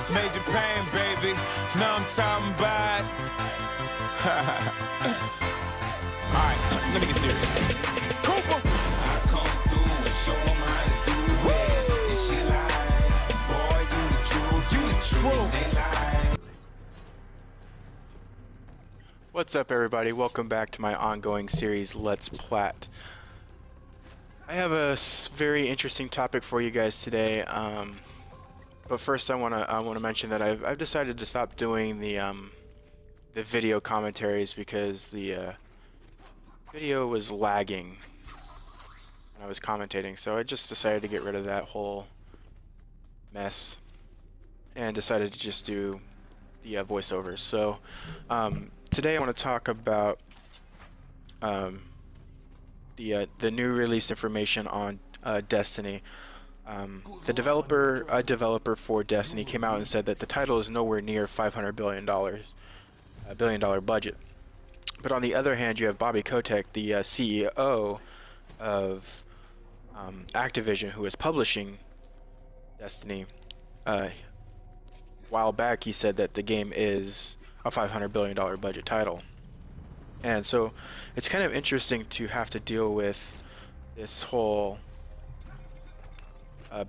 It's major pain, baby. Know I'm talking about. Alright, let me get serious. It's Cooper. I come through and show them how to do it. This shit live. Boy, you the truth. You the truth. They lie. What's up, everybody? Welcome back to my ongoing series, Let's Plat. I have a very interesting topic for you guys today. But first, I wanna mention that I've decided to stop doing the video commentaries because the video was lagging when I was commentating. So I just decided to get rid of that whole mess and decided to just do the voiceovers. So today I want to talk about the new released information on Destiny. A developer for Destiny came out and said that the title is nowhere near $500 billion budget. But on the other hand, you have Bobby Kotick, the CEO of Activision, who is publishing Destiny. A while back, he said that the game is a $500 billion budget title. And so it's kind of interesting to have to deal with this whole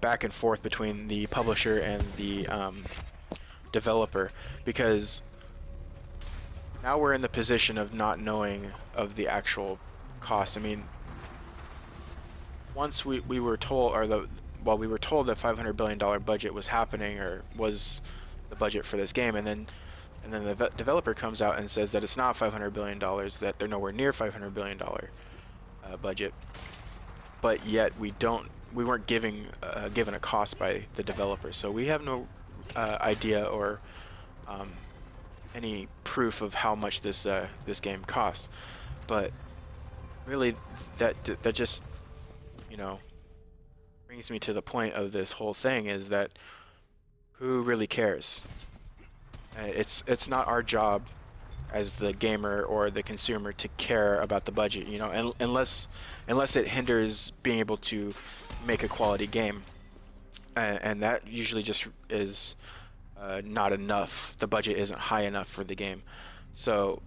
back and forth between the publisher and the developer, because now we're in the position of not knowing of the actual cost. I mean, once we were told, we were told that $500 billion budget was happening, or was the budget for this game, and then the developer comes out and says that it's not $500 billion, that they're nowhere near $500 billion budget, but yet we weren't given a cost by the developer, so we have no idea or any proof of how much this game costs. But really, that just, you know, brings me to the point of this whole thing, is that who really cares? It's not our job as the gamer or the consumer to care about the budget, you know, unless it hinders being able to make a quality game, and that usually just is not enough. The budget isn't high enough for the game. So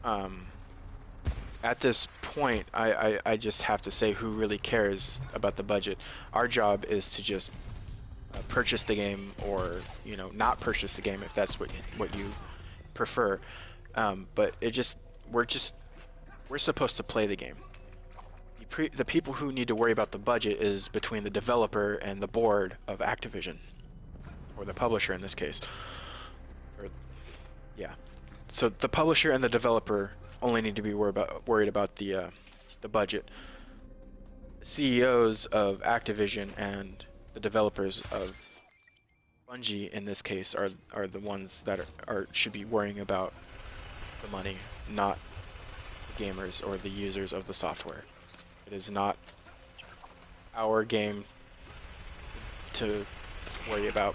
at this point, I just have to say, who really cares about the budget? Our job is to just purchase the game, or, you know, not purchase the game if that's what you prefer. But we're supposed to play the game. The people who need to worry about the budget is between the developer and the board of Activision, or the publisher in this case. So the publisher and the developer only need to be worried about the budget. The CEOs of Activision and the developers of Bungie in this case are the ones that should be worrying about the money, not the gamers or the users of the software. It is not our game to worry about.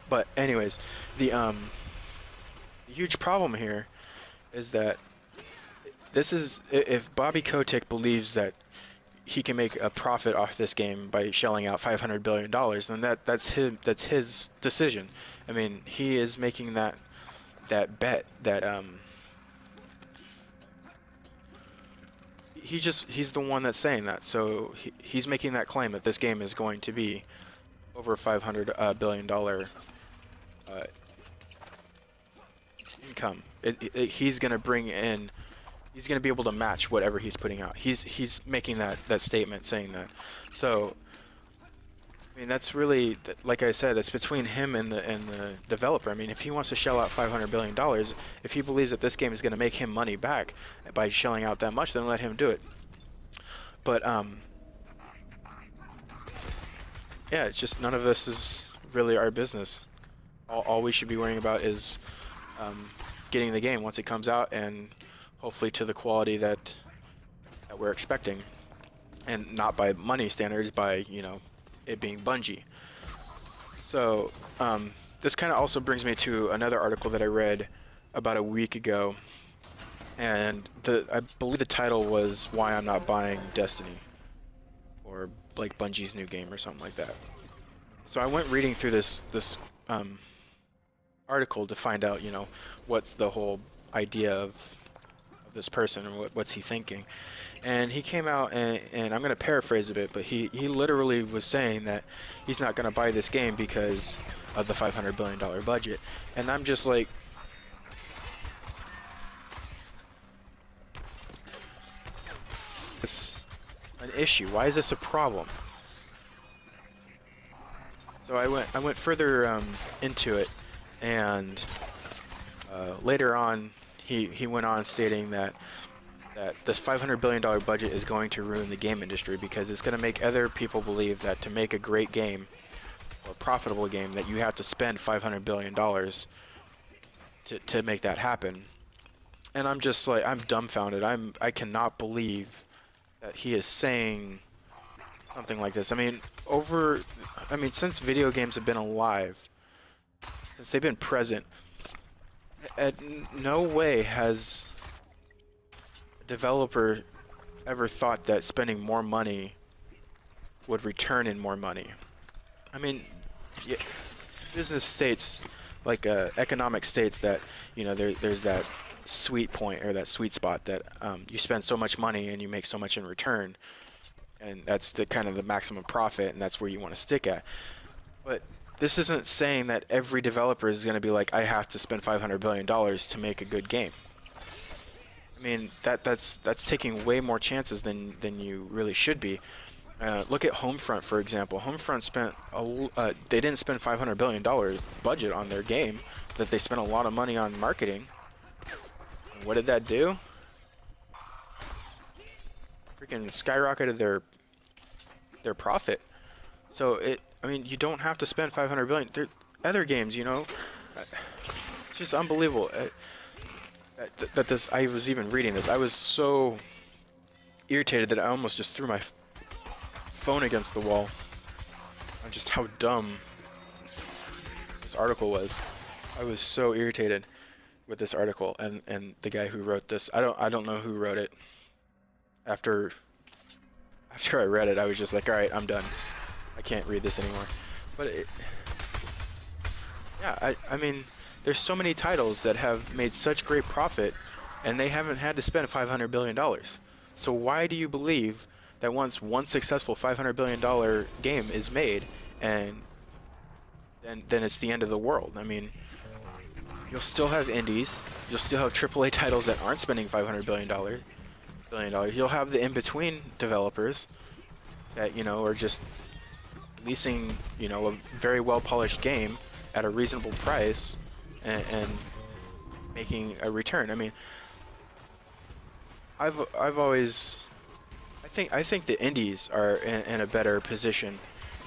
But anyways, the huge problem here is that if Bobby Kotick believes that he can make a profit off this game by shelling out $500 billion, then that's his decision. I mean, he is making that bet that he's the one that's saying that. So he's making that claim that this game is going to be over $500 billion income. He's going to bring in. He's going to be able to match whatever he's putting out. He's making that statement, saying that. So, I mean, that's really, like I said, that's between him and the developer. I mean, if he wants to shell out $500 billion, if he believes that this game is going to make him money back by shelling out that much, then let him do it. But yeah, it's just none of this is really our business. All we should be worrying about is getting the game once it comes out, and hopefully to the quality that we're expecting, and not by money standards, by, you know, it being Bungie. So this kind of also brings me to another article that I read about a week ago, and I believe the title was "Why I'm Not Buying Destiny," or like Bungie's new game or something like that. So I went reading through this article to find out, you know, what's the whole idea of this person and what's he thinking. And he came out and I'm going to paraphrase a bit, but he literally was saying that he's not going to buy this game because of the $500 billion budget. And I'm just like, it's an issue. Why is this a problem? So I went further into it, and later on he went on stating that this $500 billion budget is going to ruin the game industry because it's going to make other people believe that to make a great game or profitable game that you have to spend $500 billion to make that happen. And I'm just like, I'm dumbfounded. I cannot believe that he is saying something like this. I mean, since video games have been alive, since they've been present, no way has a developer ever thought that spending more money would return in more money. I mean, yeah, business states, like economic states, that, you know, there's that sweet point or that sweet spot that you spend so much money and you make so much in return, and that's the kind of the maximum profit, and that's where you want to stick at. But this isn't saying that every developer is going to be like, I have to spend $500 billion to make a good game. I mean, that's taking way more chances than you really should be. Look at Homefront, for example. Homefront spent they didn't spend $500 billion budget on their game, that they spent a lot of money on marketing. And what did that do? Freaking skyrocketed their profit. So I mean, you don't have to spend $500 billion. There other games, you know, it's just unbelievable. That this, I was even reading this. I was so irritated that I almost just threw my phone against the wall on just how dumb this article was. I was so irritated with this article and the guy who wrote this. I don't know who wrote it. After I read it, I was just like, all right, I'm done. I can't read this anymore. But yeah, I mean, there's so many titles that have made such great profit, and they haven't had to spend $500 billion. So why do you believe that once one successful $500 billion game is made, and then it's the end of the world? I mean, you'll still have indies, you'll still have AAA titles that aren't spending $500 billion. You'll have the in-between developers that, you know, are just leasing, you know, a very well-polished game at a reasonable price and making a return. I mean, I've always, I think the indies are in a better position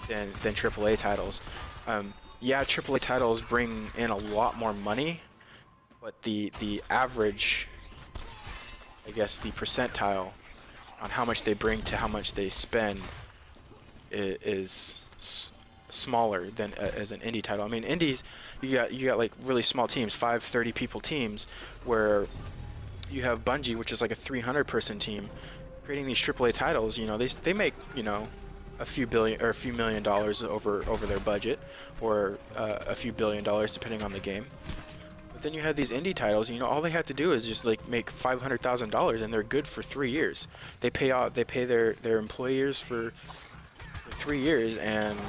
than AAA titles. Yeah, AAA titles bring in a lot more money, but the average, I guess, the percentile on how much they bring to how much they spend is smaller than as an indie title. I mean, indies, you got like really small teams, 30 people teams, where you have Bungie, which is like a 300 person team, creating these AAA titles. You know, they make, you know, a few billion or a few $1 million over their budget, or a few $1 billion depending on the game. But then you have these indie titles, you know, all they have to do is just like make $500,000 and they're good for 3 years. They pay their employers for 3 years, and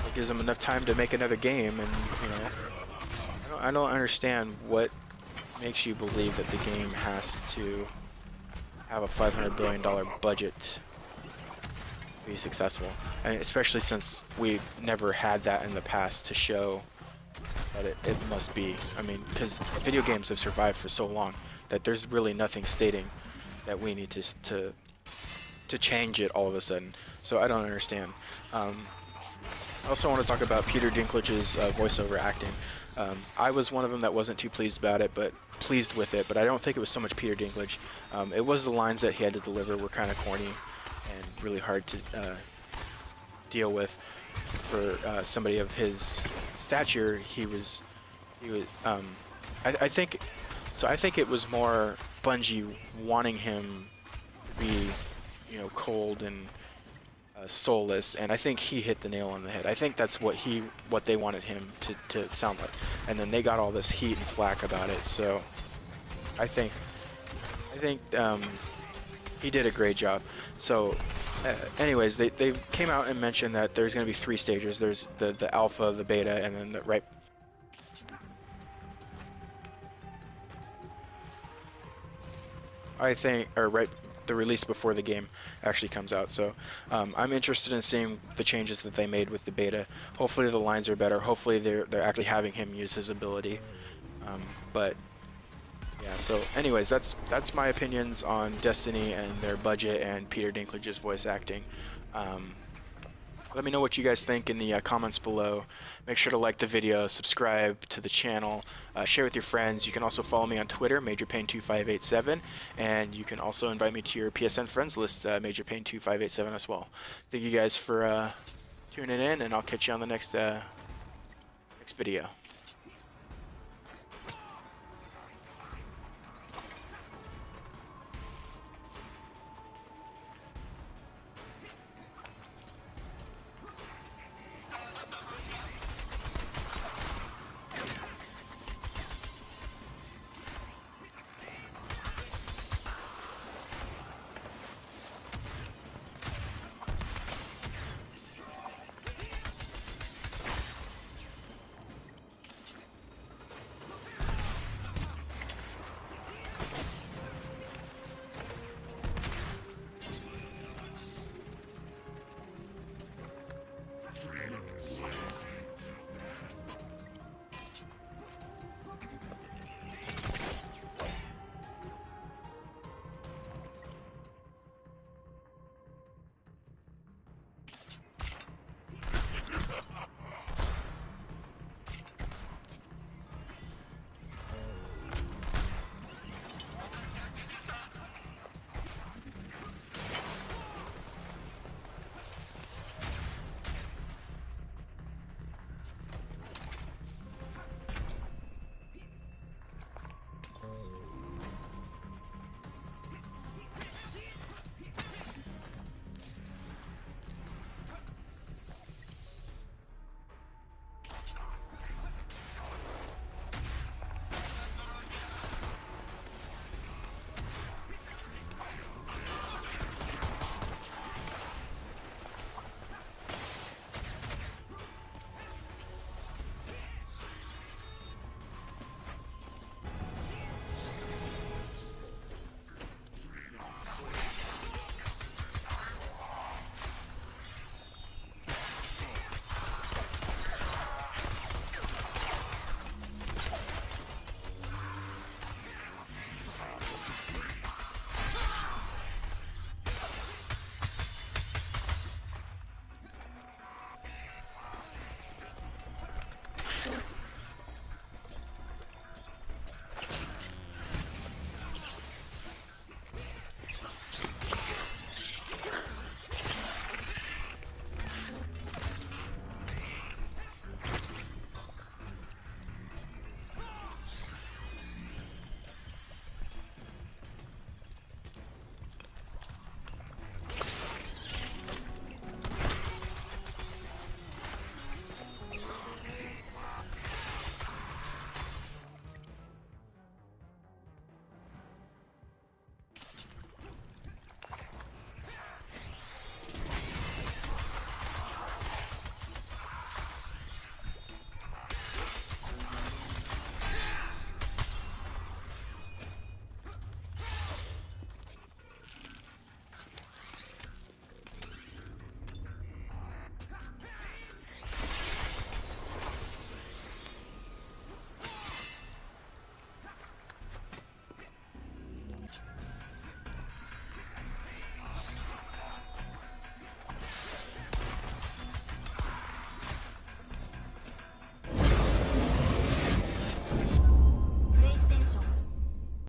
it gives them enough time to make another game. And, you know, I don't understand what makes you believe that the game has to have a $500 billion budget to be successful. I mean, especially since we've never had that in the past to show that it must be. I mean, because video games have survived for so long that there's really nothing stating that we need to change it all of a sudden. So I don't understand. I also want to talk about Peter Dinklage's voiceover acting. I was one of them that wasn't too pleased about it, but pleased with it. But I don't think it was so much Peter Dinklage. It was the lines that he had to deliver were kind of corny and really hard to deal with for somebody of his stature. I think it was more Bungie wanting him to be, you know, cold and soulless, and I think he hit the nail on the head. I think that's what they wanted him to sound like, and then they got all this heat and flack about it. So I think he did a great job. So anyways, they came out and mentioned that there's going to be 3 stages. There's the alpha, the beta, and then the release before the game actually comes out. So I'm interested in seeing the changes that they made with the beta. Hopefully the lines are better. Hopefully they're actually having him use his ability. But yeah. So anyways, that's my opinions on Destiny and their budget and Peter Dinklage's voice acting. Let me know what you guys think in the comments below. Make sure to like the video, subscribe to the channel, share with your friends. You can also follow me on Twitter, MajorPain2587, and you can also invite me to your PSN friends list, MajorPain2587 as well. Thank you guys for tuning in, and I'll catch you on the next video. Freedom and silence.